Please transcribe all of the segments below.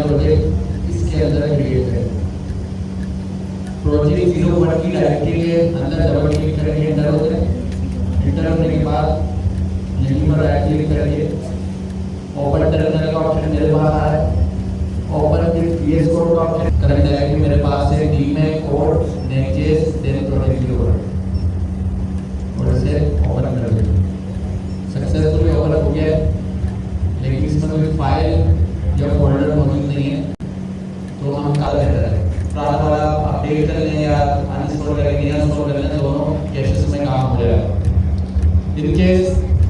Project इसके अंदर create है। प्रोजेक्ट 01 की डायरेक्टरी के अंदर डबल क्लिक करके एंटर होते हैं। एंटर होने के बाद यहीं पर राइट क्लिक करके ओपन टर्मिनल का ऑप्शन मेरे पास आ रहा है। ओपन विद VS कोड का ऑप्शन करंट डायरेक्टरी मेरे पास है डी में कोड नेक्स्ट देन प्रोजेक्ट 01 और इसे ओपन कर दें। सक्सेसफुली ओपन हो गया है, लेकिन इसमें कोई फाइल या फोल्डर मौजूद नहीं है, तो हम क्या कर रहे हैं, पुराना वाला अपडेट कर लें या अनइंस्टॉल करेंगे या इंस्टॉल कर लें, दोनों केसेस में काम हो जाएगा। इन केस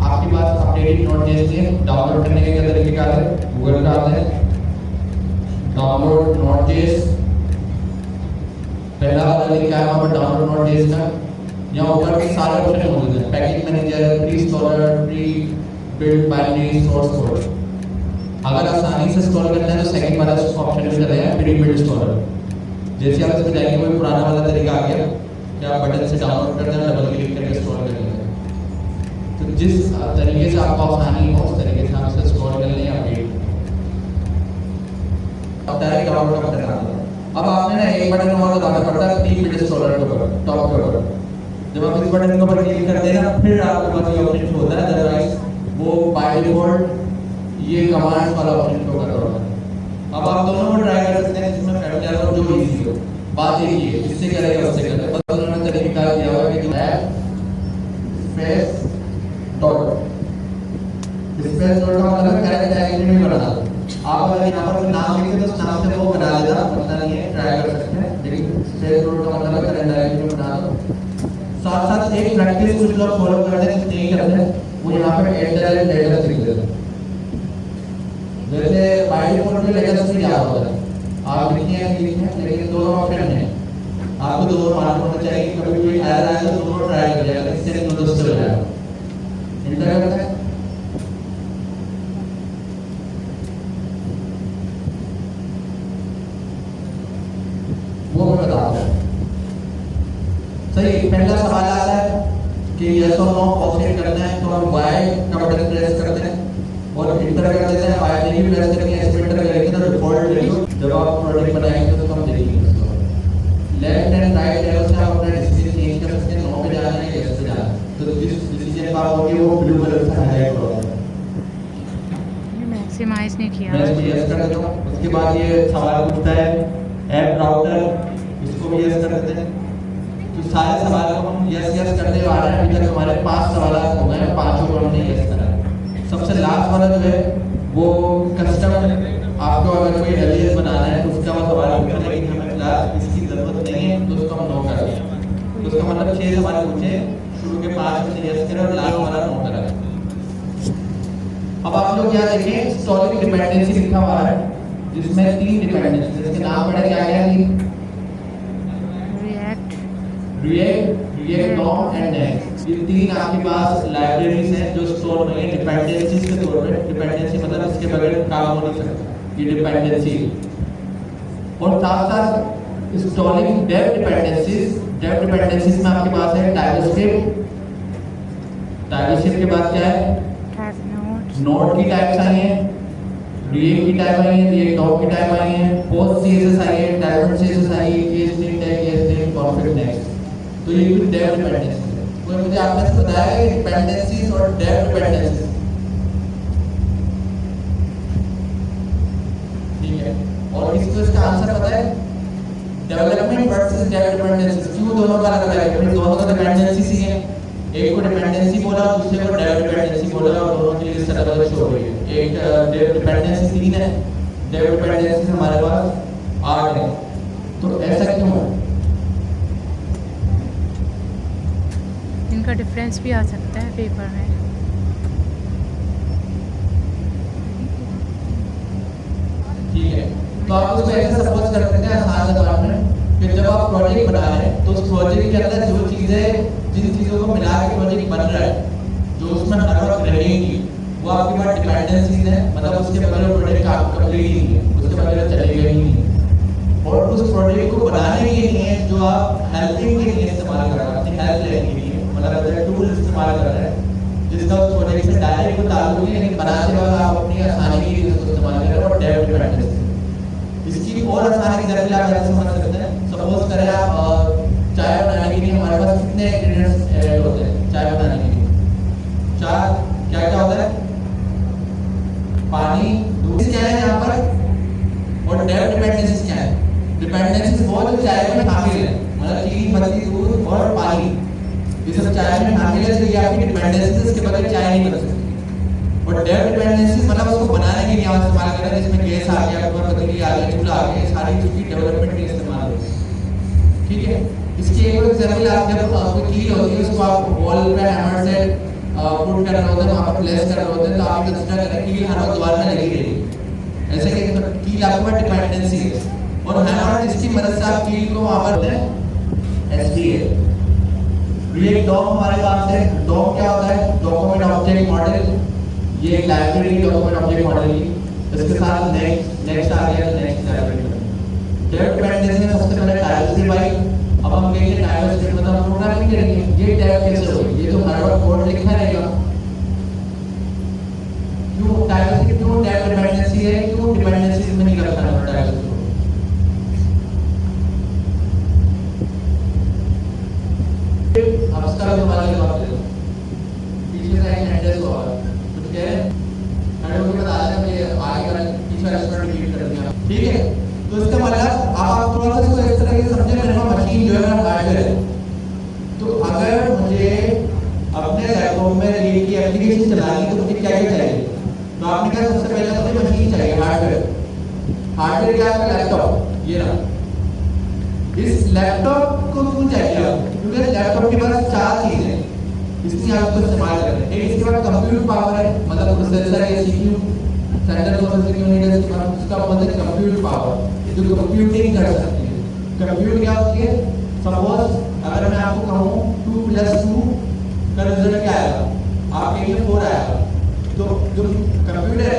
आपके पास अपडेटेड नोट.js है, डाउनलोड करने के क्या तरीके का है, गूगल का आता है डाउनलोड नोट.js, पहला वाला लिंक है वहाँ पर डाउनलोड नोट.js का। यहाँ ऊपर के सारे ऑप्शन मौजूद हैं, package manager, pre installer, pre build binary, source code. अगर आसानी से इंस्टॉल करना है तो सेकंड वाला ऑप्शन भी चले हैं, प्री बिल्ड इंस्टॉलर। जैसे आप इसमें जाएंगे कोई पुराना वाला तरीका आ गया कि आप बटन से डाउनलोड करते हैं, डबल क्लिक करके इंस्टॉल कर लेते हैं। तो जिस तरीके से आपको आसानी हो उस तरीके से आप इसे इंस्टॉल कर लें अपडेट। अब डायरेक्ट डाउनलोड करना है। अब आपने ना एक बटन और दबाना पड़ता है, प्री बिल्ड इंस्टॉलर के ऊपर, टॉप के ऊपर। जब आप इस बटन के ऊपर क्लिक करते हैं ना, फिर आपके पास ये ऑप्शन शो होता है, अदरवाइज वो बाय डिफॉल्ट ये कमांड्स वाला ऑप्शन शो कर रहा है। अब आप दोनों को ट्राई कर सकते हैं, जिसमें पहले वाला जो इजी हो। बात एक ही है, इससे करेगा उससे करेगा, बस उन्होंने तरीका दिया हुआ है कि app space dot, space dot का मतलब करंट डायरेक्टरी में बना दो। आप अगर यहाँ पर नाम लिखते तो नाम से वो बना देगा, पता नहीं है, ट्राई कर सकते हैं। लेकिन स्पेस डॉट का मतलब करंट डायरेक्टरी में बना दो। साथ साथ एक प्रैक्टिस कुछ लोग फॉलो करते हैं, नहीं करते हैं, वो यहाँ पे एंटर डेटा लिख देते हैं। जैसे बाय डिफॉल्ट में डेटा से क्या होता है, आप लिखिए, लेकिन दोनों ऑप्शन है, आपको दोनों मालूम होना चाहिए। कभी कोई एरर आए तो दोनों ट्राई कर जाएगा, इससे दोनों से हो जाएगा। एंटर करते हैं, वो मैं बताता हूँ। सही, पहला सवाल आता है कि यस और नो ऑप्शन करना है, तो हम वाई का बटन प्रेस करते हैं और एंटर कर देते हैं। वाई नहीं प्रेस करके ऐसे एंटर करेंगे तो डिफॉल्ट वैल्यू जब आप प्रोजेक्ट बनाएंगे तो हम देखेंगे उसको। लेफ्ट एंड राइट एरो से आप अपना डिसीजन चेंज कर सकते हैं, नो पे जाना है, यस पे जाना है। तो जिस डिसीजन का होगी वो ब्लू कलर से हाईलाइट होगा। मैक्सिमाइज नहीं किया, मैं इसको यस कर देता हूँ। उसके बाद ये सवाल पूछता है ऐप राउटर, इसको भी यस कर देते हैं। तो सारे सवाल को हम यस यस करते हुए आ रहे हैं। अभी तक हमारे 5 सवाल हो गए हैं, 5 को हमने यस करा। सबसे लास्ट वाला जो है वो कस्टम, आपको अगर कोई एलियास बनाना है तो उसका वो सवाल पूछा, लेकिन हमें फिलहाल इसकी जरूरत नहीं है, तो उसको हम नो कर दें। तो उसका मतलब 6 सवाल पूछे, शुरू के 5 में यस करें और लास्ट वाला नो करा। अब आप लोग क्या देखें, इंस्टॉलिंग डिपेंडेंसी लिखा हुआ है, जिसमें 3 डिपेंडेंसी, जिसके नाम पड़े क्या है, रिएक्ट डॉम एंड नेक्स्ट। ये 3 आपके पास लाइब्रेरीज हैं जो स्टोर हुई हैं डिपेंडेंसीज के तौर पे। डिपेंडेंसी मतलब इसके बगैर काम हो नहीं सकता, ये डिपेंडेंसी। और साथ साथ installing dev dependencies. Dev dependencies में आपके पास है टाइपस्क्रिप्ट। टाइपस्क्रिप्ट के बाद क्या है, नोड की टाइप्स आई हैं, रिएक्ट की टाइप आई है, रिएक्ट डॉम की टाइप आई है, पोस्ट सीएसएस आई है, डायमंड सीएसएस आई है, case link tag, case link, perfect next. तो ये भी डेव डिपेंडेंसी है। कोई मुझे आपने बताया कि डिपेंडेंसीज और डेव डिपेंडेंसीज, ठीक है। और इसको इसका आंसर पता है, डेवलपमेंट वर्सेस डेव डिपेंडेंसीज। क्यों दोनों का अलग है, क्योंकि दोनों का डिपेंडेंसीज ही है। एक को डिपेंडेंसी बोला, दूसरे को डेव डिपेंडेंसी बोला, और दोनों की लिस्ट अलग अलग शो हो रही है। एक डेव डिपेंडेंसी 3 है, डेव डिपेंडेंसी हमारे पास 8 है। तो ऐसा क्यों है? इनका डिफरेंस भी आ सकता है पेपर में। ठीक है, तो आप उसको ऐसे सपोज कर सकते हैं आसान जबान में कि जब आप प्रोजेक्ट बना रहे हैं तो उस प्रोजेक्ट के अंदर जो चीजें, जिन चीजों को मिला के प्रोजेक्ट बन रहा है, जो उसमें हर वक्त रहेंगी, वो आपके पास डिपेंडेंसीज हैं। मतलब उसके बगैर प्रोजेक्ट कंप्लीट ही नहीं है, उसके बगैर चलेगा ही नहीं। और उस प्रोजेक्ट को बनाने के लिए जो आप हेल्पिंग के लिए इस्तेमाल कर रहे हैं, अपनी हेल्प लेने के लिए, मतलब टूल इस्तेमाल कर रहे हैं जिसका उस प्रोजेक्ट से डायरेक्ट ताल्लुक है, लेकिन बनाते वक्त आप अपनी आसानी के लिए उसको इस्तेमाल कर रहे हैं, और डेव डिपेंडेंसी। इसकी और आसान एग्जाम्पल आप ऐसे समझ सकते हैं। सपोज करें आप चाय बनाने के लिए हमारे पास कितने इंग्रेडिएंट्स ऐड होते हैं चाय बनाने के लिए? चार। क्या क्या होता है? पानी, दूध, क्या है यहाँ पर? और डेव डिपेंडेंसीज क्या है? डिपेंडेंसीज वो जो चाय में शामिल है, मतलब चीनी, पत्ती, दूध और पानी, ये सब चाय में शामिल है। तो ये आपकी डिपेंडेंसीज, इसके बगैर चाय नहीं बन सकती। और डेव डिपेंडेंसीज मतलब उसको बनाने के लिए आप इस्तेमाल कर रहे हैं, जिसमें गैस आ गया, पतीली आ गई, चूल्हा आ गया, सारी चीज़ की डेवलपमेंट के इस्तेमाल होती है। ठीक है, इसकी एक एग्जाम्पल आप जब कोई कील होती है उसको आप वॉल पे हैमर से पुट कर रहे होते हैं, वहाँ पर प्लेस कर रहे होते हैं, तो आप कंसीडर करें कील हर वक्त दीवार में लगी रहेगी। ऐसे कि कील आपके पास डिपेंडेंसी है और हैमर इसकी मदद से आप कील को वहाँ पर एसडीए। ये डॉम हमारे पास है। डॉम क्या होता है? Document object model. ये एक लाइब्रेरी डॉक्यूमेंट ऑब्जेक्ट मॉडल की, इसके साथ नेक्स्ट आ गया, नेक्स्ट लाइब्रेरी। डेव डिपेंडेंसी में सबसे पहले डायवर्सिटी भाई। अब हम कहेंगे डायवर्सिटी मतलब प्रोग्रामिंग करेंगे, ये डेव कैसे होगी? ये तो हर वक्त कोड लिखा रहेगा। क्यों डायवर्सिटी, क्यों डेव डिपेंडेंसी है, क्यों डिपेंडेंसी में नहीं रखना है डायवर्सिटी? अब इसका भी हमारा जवाब दे दो। पीछे से एक एड्रेस होगा, कुछ कह रहे हैं? खड़े होकर बता दें कि आगे वाला पीछे रेस्टोरेंट डिलीट कर दिया। ठीक है, तो इसका मतलब आप थोड़ा सा इसको इस तरह से समझे। मेरे पास मशीन जो है मेरा हार्डवेयर है, तो अगर मुझे अपने लैपटॉप में ये की एप्लीकेशन चलानी है तो मुझे क्या क्या चाहिए? तो आपने कहा सबसे पहले मुझे मशीन चाहिए, हार्डवेयर। हार्डवेयर क्या है? लैपटॉप। ये रहा। इस लैपटॉप को क्यों चाहिए आपको? क्योंकि लैपटॉप के पास चार चीजें हैं, इसलिए आप उसको इस्तेमाल कर रहे हैं। एक इसके पास कंप्यूटर पावर है, मतलब प्रोसेसर है, सीपीयू, सेंट्रल प्रोसेसिंग यूनिट है, इसके पास उसका मतलब कंप्यूटर पावर जो कंप्यूटिंग कर सकती है। कंप्यूटर क्या होती है? सपोज अगर मैं आपको कहूँ 2 + 2 का रिजल्ट क्या आएगा, आप कहेंगे 4 आएगा। तो जो कंप्यूटर है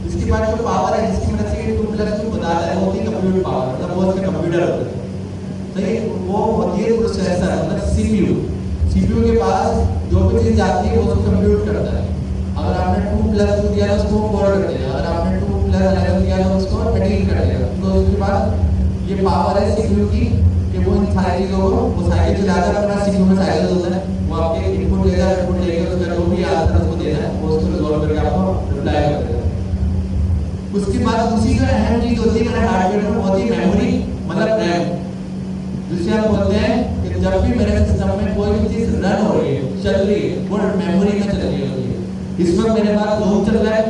इसके पास जो पावर है जिसकी मदद से 2 + 2 बताता है, वो होती है कंप्यूटर पावर, मतलब वो उसका कंप्यूटर होता है। सही, वो होती है प्रोसेसर, मतलब सीपीयू। सीपीयू के पास जो भी चीज जाती है वो उसको कंप्यूट करता है। अगर आपने 2 + 2 दिया तो उसको 4 कर दिया, अगर आपने 2 + 11 दिया तो उसको 13 कर दिया। तो उसके बाद ये पावर है सीपीयू की कि वो इन सारी चीज़ों को वो साइकिल चलाता है। अपना सीपीयू में साइकिल होता है, वो आपके इनपुट देगा, इनपुट लेकर उसका जो भी आंसर उसको देना है वो उसको रिजॉल्व करके आपको रिप्लाई कर देगा। उसके बाद दूसरी जो अहम चीज़ होती है मेरे हार्डवेयर में होती है मेमोरी, मतलब रैम, जिसे हम बोलते हैं कि जब भी मेरे सिस्टम में कोई भी चीज रन हो रही है, चल रही है, वो मेमोरी में चल रही होती है। इस वक्त मेरे पास लूप चल रहा है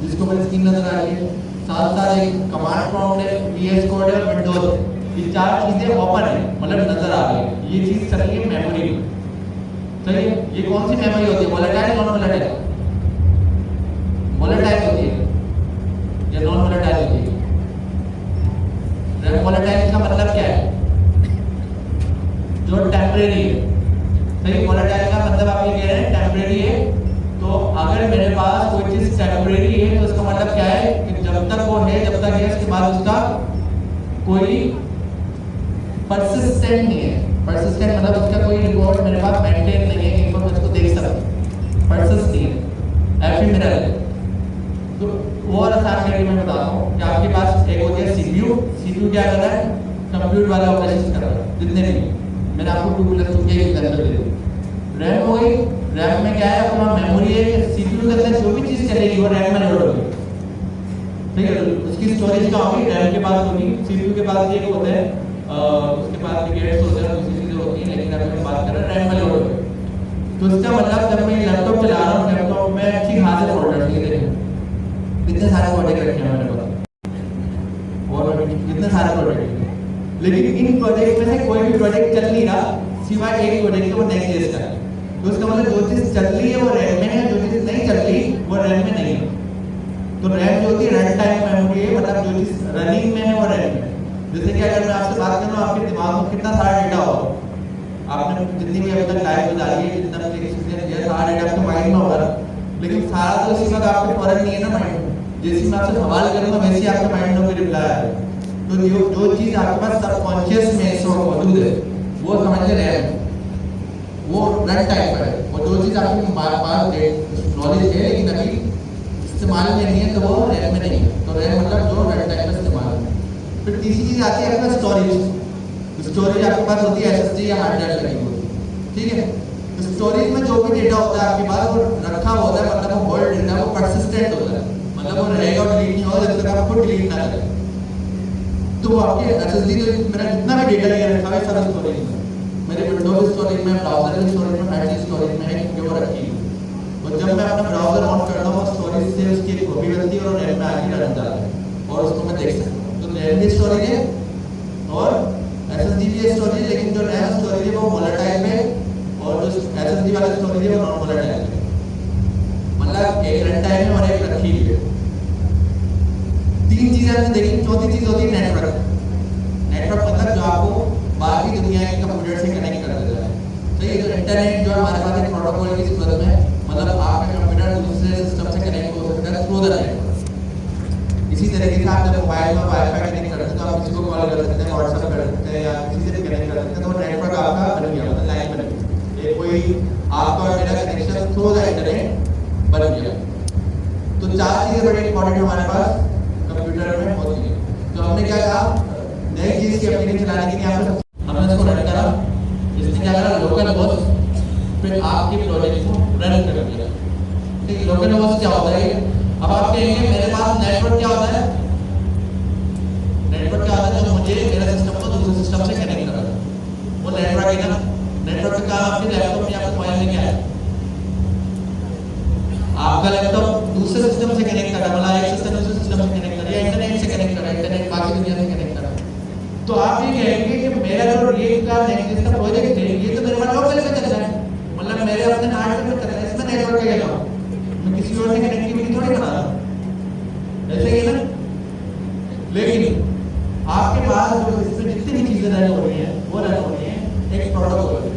जिसको मेरी स्क्रीन नजर आ रही है, साथ साथ एक कमांड प्रॉम्प्ट है, वीएस कोड है, विंडोज है। ये चार चीजें ओपन है, मतलब नजर आ रही है। ये चीज चल रही है मेमोरी में। सही है, ये कौन सी मेमोरी होती है? Volatile, non volatile? वोलेटाइल होती है या नॉन वोलेटाइल होती है? वोलेटाइल का मतलब क्या है? जो टेम्परेरी है। सही, वोलेटाइल का मतलब आप ये कह रहे हैं टेम्परेरी है। तो अगर मेरे पास कोई चीज टेम्परेरी है तो उसका मतलब क्या है कि जब तक वो है, जब तक है, उसके बाद उसका कोई परसिस्टेंट नहीं है। परसिस्टेंट मतलब उसका कोई रिकॉर्ड मेरे पास मेंटेन नहीं है कि मैं उसको देख सकूं। परसिस्ट नहीं है, एफिमेरल है। तो और आसान करके मैं बताता हूँ कि आपके पास एक होती है सीपीयू। सीपीयू क्या कर रहा है? कंप्यूटर वाले ऑपरेशन कर रहा है, जितने भी मैंने आपको 2 + 2 के एग्जांपल दे दिया। रैम हो गई। रैम में क्या है? अपना मेमोरी है। सीपीयू के अंदर जो भी चीज चलेगी वो रैम में लोड होगी। ठीक है, उसकी स्टोरेज क्या होगी? रैम के पास होगी। सीपीयू के पास ये होता है, उसके पास गेट्स होते हैं, दूसरी चीजें होती हैं, लेकिन अगर हम बात कर रहे हैं रैम में लोड होगी। तो इसका मतलब जब मैं लैपटॉप चला रहा हूँ, लैपटॉप में अच्छी खासे फोल्डर्स लिखे हैं, कितने सारे प्रोजेक्ट रखे हैं मैंने पास, और कितने सारे प्रोजेक्ट, लेकिन इन प्रोजेक्ट में से कोई भी प्रोजेक्ट चल नहीं रहा सिवाय एक प्रोजेक्ट के, वो नेक्स्ट का है। तो उसका मतलब जो चीज चल रही है वो रैम में है, जो चीज नहीं चल रही वो रैम में नहीं है। तो रैम जो होती है रन टाइम मेमोरी है, मतलब जो चीज रनिंग में है वो रैम में। जैसे कि अगर मैं आपसे बात करूं, आपके दिमाग में कितना सारा डेटा होगा, आपने जितनी भी अभी तक लाइफ गुजारी है, जितना भी ये सारा डेटा आपके माइंड में होगा, लेकिन सारा तो इसी वक्त आपके फौरन नहीं है ना माइंड में। जैसे मैं आपसे सवाल करूंगा वैसे ही आपके माइंड में रिप्लाई आएगा। तो जो चीज आपके पास सबकॉन्शियस में इस वक्त मौजूद है वो समझ ले रैम, वो रन टाइम पर है। और जो चीज आपके पास नॉलेज है लेकिन अभी इस्तेमाल में नहीं है तो वो रैम में नहीं है। तो रैम मतलब जो रन टाइम पर इस्तेमाल है। फिर तीसरी चीज आती है आपका स्टोरेज। स्टोरेज आपके पास होती है एसएसडी या हार्ड ड्राइव लगी हुई, ठीक है। स्टोरेज में जो भी डेटा होता है आपके पास वो रखा होता है, मतलब वो होल्ड डेटा वो परसिस्टेंट होता है, मतलब वो रहेगा और डिलीट नहीं होगा जब तक आप खुद डिलीट ना करें। तो आपके एसएसडी जो मेरा जितना भी डेटा लिया रखा है सारा स्टोरेज में, मेरे विंडोज स्टोरेज में, ब्राउजर स्टोरेज में, फाइल स्टोरेज में है क्योंकि वो रखी है। और जब मैं अपना ब्राउजर ऑन करता हूँ स्टोरेज से उसकी एक कॉपी बनती है और नेट में आके रन जाता है और उसको मैं देख सकता हूँ। तो नेट भी स्टोरेज है और एसएसडी भी स्टोरेज, लेकिन जो नैम स्टोरेज है वो वोलेटाइल है और जो एसएसडी वाला स्टोरेज है वो नॉन वोलेटाइल है, मतलब एक रन टाइम है और एक रखी हुई है। तीन चीजें आपने देखी। चौथी चीज होती है नेटवर्क। नेटवर्क मतलब जो आपको बाकी दुनिया के कंप्यूटर से कनेक्ट कर देता है। तो ये जो इंटरनेट जो हमारे पास एक प्रोटोकॉल की सूरत में, मतलब आपका कंप्यूटर दूसरे सिस्टम से कनेक्ट हो सकता है थ्रू द नेटवर्क। इसी तरीके से आप जब मोबाइल में वाईफाई कनेक्ट करते हैं तो आप किसी को कॉल कर सकते हैं, व्हाट्सएप कर सकते हैं या किसी से भी कनेक्ट कर सकते हैं। तो नेटवर्क आपका बन गया, मतलब लाइन बन गई, ये कोई आपका और मेरा कनेक्शन थ्रू द इंटरनेट बन गया। तो चार चीजें बड़ी इंपॉर्टेंट हमारे पास कंप्यूटर में होती है। तो हमने क्या कहा, नई चीज की एप्लीकेशन चलाने के लिए हमने इसको रन करा, इसने क्या करा लोकल होस्ट, फिर आपके प्रोजेक्ट को रन कर दिया। ठीक है, लोकल होस्ट क्या होता है? अब आप कहेंगे मेरे पास नेटवर्क क्या होता है? नेटवर्क क्या होता है? जो मुझे मेरे सिस्टम को दूसरे सिस्टम से कनेक्ट कर रहा है वो नेटवर्क है ना। नेटवर्क का काम आपके लैपटॉप या आपके मोबाइल में क्या है? आपका लैपटॉप दूसरे सिस्टम से कनेक्ट कर रहा है, मतलब एक सिस्टम दूसरे सिस्टम से कनेक्ट कर रहा है, इंटरनेट से कनेक्ट कर रहा है, इंटरनेट बाकी दुनिया से कनेक्ट कर रहा है। तो आप ये कहेंगे कि मेरा जो रिएक्ट का नेक्स्ट का प्रोजेक्ट है ये तो मेरे पास लोकल पे चल रहा है, मतलब मेरे अपने हार्डवेयर में चल रहा है, इसमें नेटवर्क का क्या काम? मैं किसी और से कनेक्टिविटी थोड़ी बना रहा हूं, ऐसे ही ना। लेकिन आपके पास जो इसमें जितनी भी चीजें रन हो रही हैं वो रन हो रही हैं एक प्रोटोकॉल पे।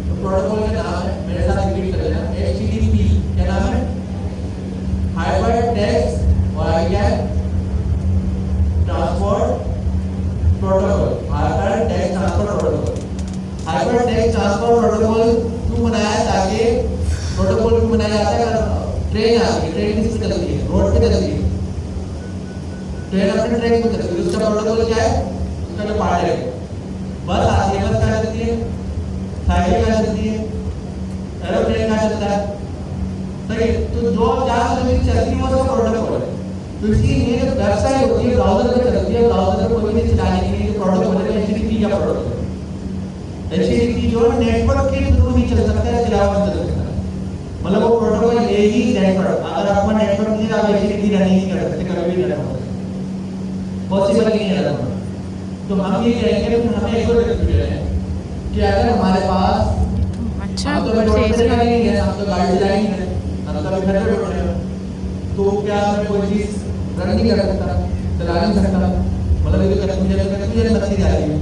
तो प्रोटोकॉल का नाम है, मेरे साथ रिपीट कर लेना, HTTP। क्या नाम है? हाइपर टेक्स्ट और क्या है? Transport protocol. Hyper text transport protocol. Hyper text transport protocol क्यों बनाया? ताकि प्रोटोकॉल क्यों बनाया जाता है? ट्रेन आती है, ट्रेन किस पे चलती है? रोड पे चलती है, ट्रेन अपने ट्रैक पे चलती है, उसका प्रोटोकॉल क्या है? उसका जो पार्ट है। बस आती है, बस कहाँ चलती है? साइकिल कहाँ चलती है? एरोप्लेन कहाँ चलता है? सही है। तो जो जहाँ से चलती है वो उसका प्रोटोकॉल है। तो इसीलिए जो वेबसाइट होती है ब्राउजर पे चलती है, ब्राउजर पे कोई भी चलाने के लिए प्रोटोकॉल है HTTP का प्रोटोकॉल। HTTP जो नेटवर्क के थ्रू नहीं चल सकता है, चलावा नहीं चल सकता, मतलब वो प्रोटोकॉल है ही नेटवर्क। अगर आपका नेटवर्क नहीं है आप HTTP रन नहीं कर सकते, कभी भी रन हो सकता, पॉसिबल नहीं है रन। तो हम ये कहेंगे कि हमें एक और कंफ्यूजन है कि अगर हमारे पास अच्छा हम तो नहीं है, हम तो गाड़ी चलाएंगे, हम तो घर पे बैठे हैं, तो क्या मैं कोई चीज रन नहीं कर सकता, चला नहीं सकता? मतलब ये तो कंफ्यूजन बनती जा रही है।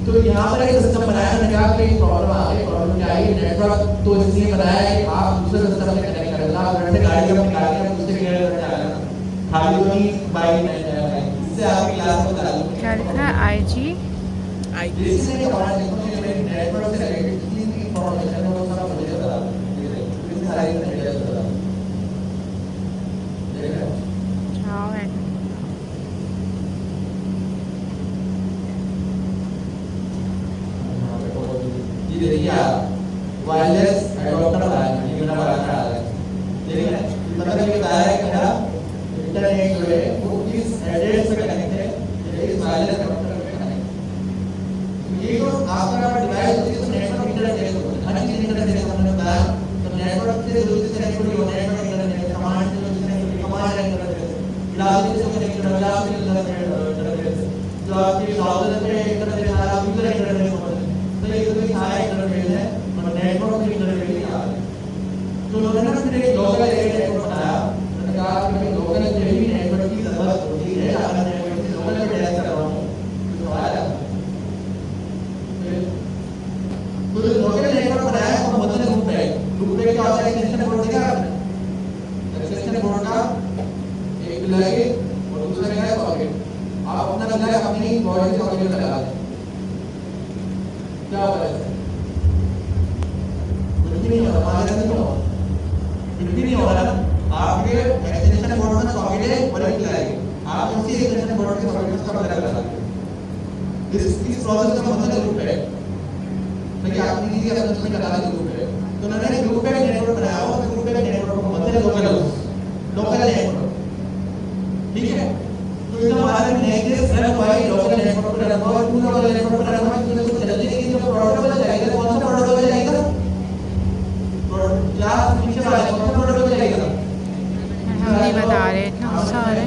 तो यहाँ पर एक सिस्टम बनाया, मैंने कहा कि एक प्रॉब्लम आ गई। प्रॉब्लम क्या है? नेटवर्क तो इसलिए बनाया है कि आप दूसरे सिस्टम से कनेक्ट करें, आप घर से गाड़ी अपनी गाड़ी में दूसरे के घर पे आना, खाली तो नहीं बाइक में जाना। इससे आपकी क्लास में बता दूं क्या लिखा है? IG इसलिए हमारा नेटवर्क से रिलेटेड जितनी भी इंफॉर्मेशन है वो सब मुझे बता दो, ये सारी डिटेल्स बता दो। देख रहे हो? जाओ है ये देखिए आप वायरलेस एडाप्टर आ रहा है, ये मेरा वायरलेस आ रहा है, ठीक है। मतलब ये बताया है कि मेरा इंटरनेट जो है वो इस एड्रेस पे कनेक्ट है, इस वायरलेस एडाप्टर पे कनेक्ट है। ये जो आपका डिवाइस होती है तो नेटवर्क इंटरफेस होता है, हर चीज इंटरफेस हमने बताया। तो नेटवर्क से जो चीज कनेक्ट होती है नेटवर्क इंटरफेस, कमांड से जो चीज कनेक्ट होती है कमांड इंटरफेस, ग्राफिक से कनेक्ट होता है ग्राफिक इंटरफेस, जो आपके ब्राउज़र पे इंटरफेस आ रहा है यूजर इंटरफेस होता है। तो ये तो सारा इंटरफेस है और नेटवर्क भी इंटरफेस ही आ रहा है। तो उन्होंने ना फिर एक लोकल एरिया नेटवर्क बनाया। मैंने कहा कि लोकल एरिया भी नेटवर्क की जरूरत होती है, अगर नेटवर्क की लोकल पे टेस्ट कर रहा हूँ तो आ रहा है। तो लोकल नेटवर्क बनाया और मतलब लूप पे क्या होता है? एक्सटेंशन पोर्ट देखा आपने? एक्सटेंशन पोर्ट का एक लगे और दूसरा क्या है? सॉकेट। आप अपना लगा अपनी बॉडी सॉकेट में लगा दें, क्या होगा? कुछ भी नहीं होगा, हमारे अंदर नहीं होगा, कुछ भी नहीं होगा ना। आपके एक्सटेंशन पोर्ट में सॉकेट है और एक लगाएंगे, आप उसी एक्सटेंशन बोर्ड के सॉफ्टवेयर का पता लगा इस प्रोसेस का मतलब ग्रुप है तो क्या आप लीजिए अपना उसमें लगा दे ग्रुप है तो उन्होंने ग्रुप पे नेटवर्क बनाया हुआ ग्रुप पे नेटवर्क को मतलब लोकल नेटवर्क ठीक है तो इसका मतलब नेटवर्क रन हुआ है लोकल नेटवर्क पर रन हुआ है पूरा लोकल नेटवर्क पर रन हुआ है तो उसको जल्दी नहीं जो प्रोटोकॉल जाएगा कौन सा प्रोटोकॉल जाएगा क्या फीचर वाला कौन सा प्रोटोकॉल जाएगा हम नहीं बता रहे इतना सारे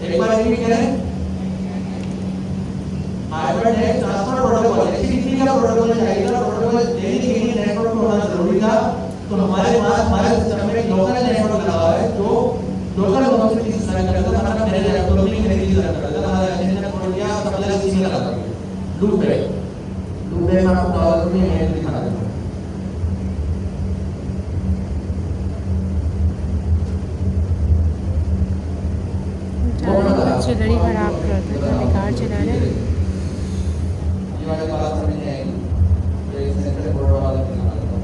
एक बार रिपीट करें हाइपरनेट ट्रांसफर प्रोटोकॉल एचटीटीपी का प्रोटोकॉल जाएगा प्रोटोकॉल देने के लिए नेटवर्क होना जरूरी था तो हमारे पास हमारे सिस्टम में लोकल नेटवर्क लगा हुआ है जो लोकल होम से चीज रन करता है मतलब मेरे लैपटॉप में मेरी चीज रन करता है हमारा इंटरनेट कोड या सप्लाई उसी में लगा है लूप है मैं आपको डॉलर में नेट दिखा देता हूं बच्चे लड़ी खराब करते हैं बेकार चला रहे हैं ये वाली बात समझ नहीं आएगी तो इस सेंटर बोर्ड वाला दिखा देता हूं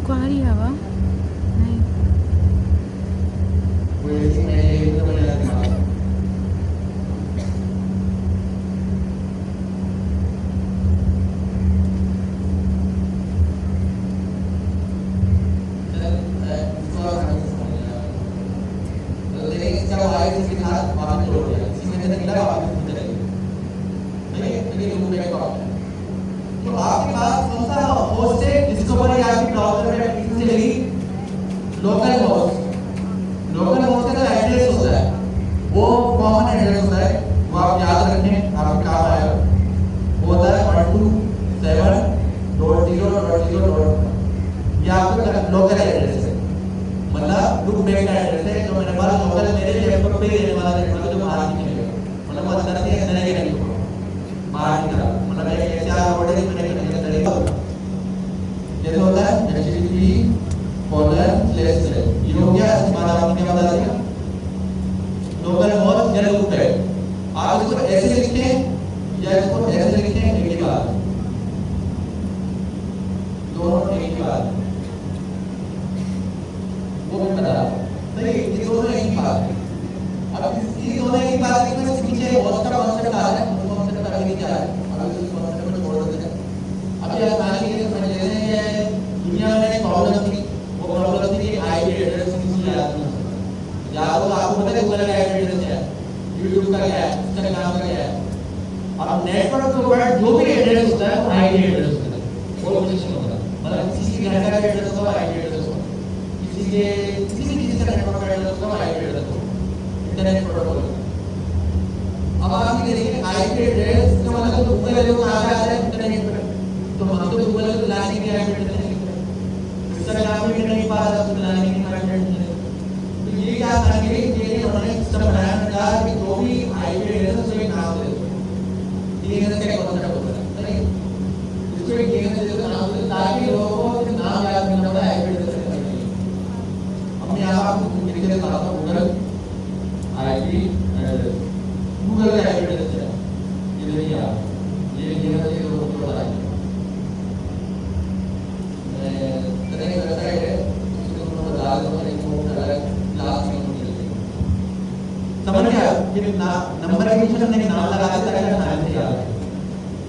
को आ रही हवा नहीं वो इसमें ये तो मैंने दिखाया तो आपके पास कौन सा होस्ट है डिस्कवरी आपकी ब्राउज़र में एप्लीकेशन चलेगी लोकल होस्ट का एड्रेस होता है वो कॉमन एड्रेस होता है वो आप याद रखें आपके काम आएगा वो होता है 127.0.0.0 ये आपका लोकल एड्रेस है मतलब लूप बैक का एड्रेस है जो मेरे पास लोकल मेरे लैपटॉप पे रहने वाला नेटवर्क जो बाहर निकलेगा मतलब अंदर से अंदर ही नेटवर्क बाहर निकला मतलब एक ऐसा ऑर्डर में कनेक्ट करेगा जैसे होता है http :// ये हो गया इसके बाद आपने क्या बता दिया लोकल होस्ट या लूप है आप इसको ऐसे लिखें या इसको ऐसे लिखें एक ही बात दोनों एक ही बात वो भी बता सही ये दोनों एक ही बात है अब इस दोनों एक ही बात है इसके पीछे होस्ट का कांसेप्ट आ रहा है वो कांसेप्ट आगे क्या है अब इस कांसेप्ट को छोड़ देते हैं अब ये आसानी से समझ लेते हैं कि दुनिया में एक प्रॉब्लम थी वो प्रॉब्लम थी कि आईपी एड्रेस किसी याद नहीं या तो आपको पता है गूगल का आईपी एड्रेस है यूट्यूब का क्या है इंस्टाग्राम का क्या है अब नेटवर्क के ऊपर जो भी एड्रेस होता है वो आईपी एड्रेस होता है वो कुछ नहीं होता मतलब किसी के घर का एड्रेस होगा आईपी एड्रेस होगा किसी के किसी भी चीज का नेटवर्क एड्रेस होगा आईपी एड्रेस होगा इंटरनेट प्रोटोकॉल अब आप ये देखिए आईपी एड्रेस का मतलब गूगल जो कहां से आता है इंटरनेट पर तो हम तो गूगल को लाने के आईपी एड्रेस नहीं इंस्टाग्राम में नहीं पा रहा तो लाने के आईपी एड्रेस तो ये क्या करेंगे ये उन्होंने सिस्टम बनाया था कि जो भी आईपी एड्रेस उसको एक नाम दे दो ये कैसे क्या कांसेप्ट होता है सही इसको एक डीएनएस दे दो नाम दे ताकि लोगों को नाम याद नहीं पड़ता आईपी एड्रेस से अब मैं आपको लिख के बताता हूं गूगल आईपी एड्रेस गूगल का आईपी एड्रेस है ये देखिए आप ये डीएनएस के लोगों को बताइए तरह की वेबसाइट है उसको मैं बता दूंगा एक नोट अलग क्लास में समझ गया ये नंबर के पीछे हमने नाम लगा दिया ताकि आसानी से याद रहे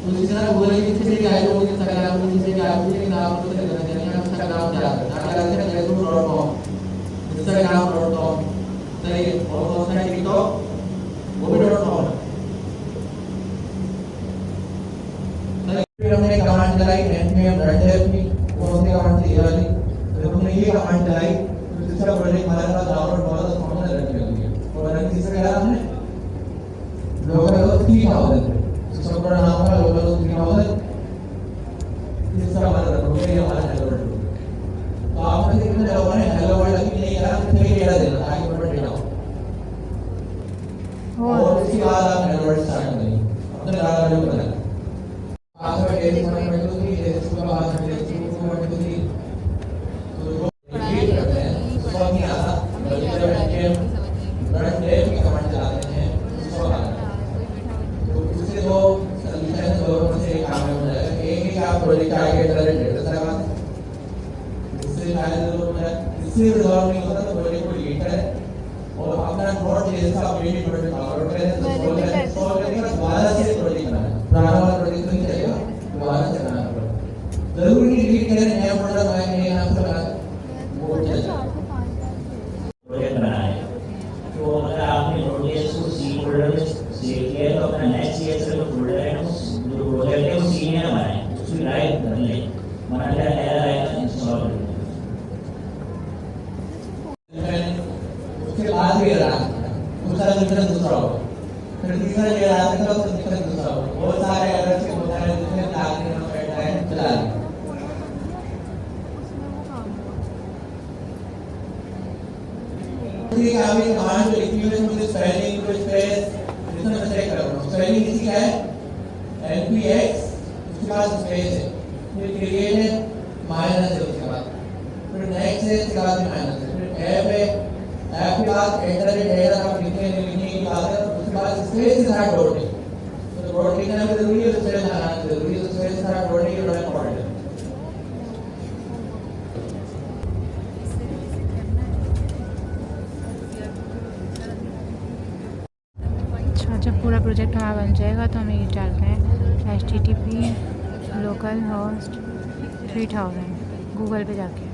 तो इसी तरह गूगल के पीछे भी आईडी होगी इंस्टाग्राम के पीछे भी आईडी के नाम को से करते हैं इंस्टाग्राम याद रखना क्या करते हैं facebook.com instagram.com सही और कौन सा टिकटॉक वो भी .com फिर हमने कमांड चलाई npm run कौन सी कमांड थी ये वाली तो हमने ये कमांड चलाई तो सिस्टम प्रोजेक्ट हमारे पास डाउनलोड हुआ था हमने रन कर दिया और रन किससे करा हमने लोकल होस्ट 3000 सिस्टम का नाम था लोकल होस्ट 3000 इसका हमारा रन हो गया हमारा हेलो वर्ल्ड तो आपने देखा लोगों ने हेलो वर्ल्ड की नहीं करा तो फिर क्या देना आगे बटन देना और उसके बाद आप हेलो वर्ल्ड स्टार्ट करेंगे अपने डाटा जो बनाना आप फेस 1 1 2 3 फेस 2 का बात है फेस 2 1 2 3 तो ये करते हैं उसको नहीं आता बल्कि जब एनकेएम रन डे की कमांड चलाते हैं उसको आता तो उससे दो सॉल्यूशन दोनों में से एक काम हो जाएगा एक ही आप प्रोजेक्ट आगे डायरेक्ट डेटा लगा इससे फायदा तो है इससे रिजॉल्व नहीं होता तो प्रोजेक्ट को लीड करें और अपना नोट जैसा अपडेट प्रोजेक्ट डाउनलोड करें तो सॉल्व करने का दोबारा से प्रोजेक्ट बनाएं पुराना वाला प्रोजेक्ट नहीं चलेगा दोबारा से बनाना पड़ेगा जरूरी नहीं लीड करें नया प्रोडक्ट आए नया नाम से बनाए वो चलेगा प्रोजेक्ट बनाए तो अगर आपने नोटलेस को सी फोल्डर में सेव किया है तो अपना नेक्स्ट सीएस का जो फोल्डर है जो प्रोजेक्ट है वो सी में बनाए उसकी राइट कर ले मना क्या एरर आएगा इंस्टॉल कर उसके बाद भी रहा दूसरा दूसरा दूसरा हो फिर तीसरा ये रहा तो तीसरा दूसरा हो बहुत सारे एरर से बहुत सारे दूसरे लाने में बैठा है चला ठीक है अभी कमांड जो लिखी हुई है उसमें स्पेलिंग को स्पेस इसमें मैं चेक कर रहा हूं स्पेलिंग इसी का है npx उसके बाद स्पेस है फिर क्रिएट है माइनस है उसके बाद फिर नेक्स्ट है उसके बाद माइनस है फिर ऐप है ऐप के बाद एंटर डेटा आप लिखने की बात है उसके बाद स्पेस के साथ डॉट है तो डॉट लिखना भी जरूरी है स्पेस लगाना जरूरी है स्पेस के साथ डॉट ही बड़ा इंपॉर्टेंट है अच्छा जब पूरा प्रोजेक्ट हमारा बन जाएगा तो हमें ये डालते हैं HTTP लोकल होस्ट 3000 गूगल पे जाके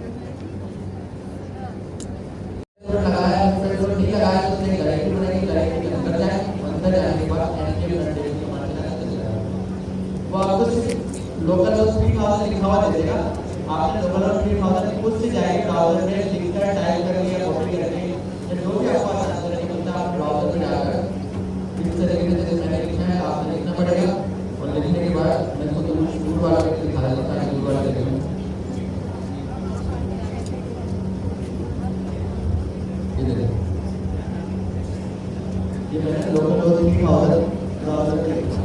लगाया फिर जो ठीक है आज उसने गारंटी बनाई गारंटी अंदर जाए अंदर जाने के बाद एनके बनाने की कमांड चलाएगा वो आपको लोकल होस्ट 3000 लिखा हुआ दे देगा आपने लोकल होस्ट 3000 खुद से जाके ब्राउज़र में लिखकर टाइप कर लिया कॉपी करके या जो भी आपके पास आंसर है मतलब आप ब्राउज़र में जाकर इस तरीके से मैंने लिखा है आपने लिखना पड़ेगा और लिखने के बाद मैं तो शुरू वाला लिखा देता है शुरू वाला लिखूं ये मैंने लोकल होस्ट 3000 ब्राउज़र पे लिखा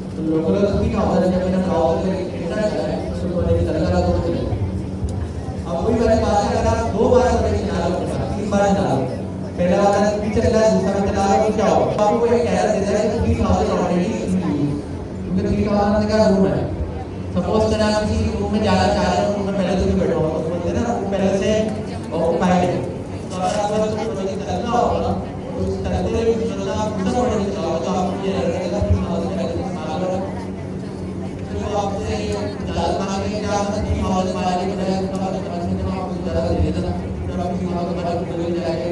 तो लोकल होस्ट 3000 जब मैंने ब्राउज़र में एंटर किया है तो पहले चलेगा तो चलेगा अब वही वाली बात है अगर आप दो बार करेंगे चला तीन बार चला पहला वाला भी चला दूसरा भी चला तो क्या होगा आपको एक एरर देता है कि 3000 ऑलरेडी क्योंकि 3000 का रूम है सपोज करें आप किसी रूम में जाना चाह रहे हो रूम में पहले से बैठा हो तो बोलते हैं ना रूम पहले से ऑक्युपाइड है तो अगर आपको प्रोजेक्ट करना होगा उस करते हुए दूसरा आप दूसरा प्रोजेक्ट चलाओ तो आपको ये लगेगा कि 3000 पहले इस्तेमाल करो तो आपसे लाजमा है कि आप 3000 वाले के बजाय उसका मतलब आपको ज़्यादा दे देना तो आप 3000 वाले को जाके